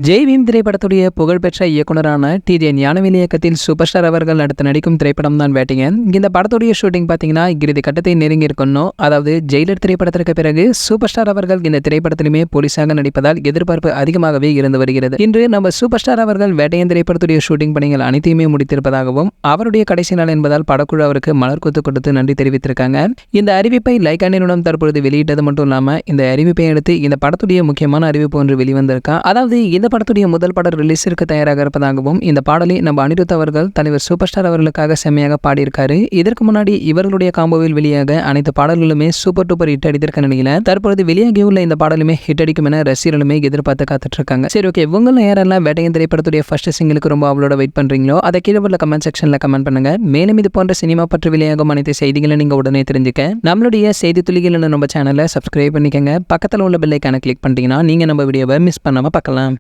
ஜெய் பீம் திரைப்படத்துடைய புகழ்பெற்ற இயக்குனரான டி.ஜே. ஞானவேல் இயக்கத்தில் super star அவர்கள் அடுத்து நடிக்கும் திரைப்படம் தான் வேட்டையன். இந்த படத்துடைய ஷூட்டிங் பார்த்தீங்கன்னா இறுதி கட்டத்தை நெருங்கி இருக்கணும். அதாவது ஜெயிலர் திரைப்படத்திற்கு பிறகு சூப்பர் ஸ்டார் அவர்கள் இந்த திரைப்படத்திலுமே போலீஸாக நடிப்பதால் எதிர்பார்ப்பு அதிகமாகவே இருந்து வருகிறது. இன்று நம்ம சூப்பர் ஸ்டார் அவர்கள் வேட்டையன் திரைப்படத்துடைய ஷூட்டிங் பணிகள் அனைத்தையுமே முடித்திருப்பதாகவும் அவருடைய கடைசி நாள் என்பதால் படக்குழு அவருக்கு மலர் கொத்து கொடுத்து நன்றி தெரிவித்திருக்காங்க. இந்த அறிவிப்பை லைக்கா நிறுவனம் தற்பொழுது வெளியிட்டது மட்டும் இல்லாம இந்த அறிவிப்பை அடுத்து இந்த படத்துடைய முக்கியமான அறிவிப்பு ஒன்று வெளிவந்திருக்கா. அதாவது இந்த படத்துடைய முதல் படம் ரிலீஸிற்கு தயாராக இருப்பதாகவும் இந்த பாடலை நம்ம அனிருத் அவர்கள் தலைவர் சூப்பர் ஸ்டார் அவர்களுக்காக செம்மையாக பாடியிருக்காரு. இதற்கு முன்னாடி இவர்களுடைய காம்போவில் வெளியாக அனைத்து பாடல்களுமே சூப்பர் டூப்பர் ஹிட் அடித்திருக்க நிலையில தற்பொழுது வெளியாகியுள்ள இந்த பாடலுமே ஹிட் அடிக்கும் என ரசிகர்களுமே எதிர்பார்த்து காத்துட்டு இருக்காங்க. சரி, ஓகே, உங்களை யாரெல்லாம் வேட்டையன் திரைப்படத்துடைய ஃபர்ஸ்ட் சிங்கிளுக்கு ரொம்ப அவளோட வெயிட் பண்றீங்களோ அதை கீழே உள்ள கமெண்ட் செக்ஷன்ல கமெண்ட் பண்ணுங்க. மேலும் இது போன்ற சினிமா பற்றி வெளியாகும் அனைத்து செய்திகளை நீங்க உடனே தெரிஞ்சுக்க நம்மளுடைய செய்தி துளிகள் நம்ம சேனலை சப்ஸ்கிரைப் பண்ணிக்கங்க. பக்கத்தில் உள்ள பெல் ஐகானை கிளிக் பண்ணிட்டீங்கன்னா நீங்க நம்ம வீடியோவை மிஸ் பண்ணாம பார்க்கலாம்.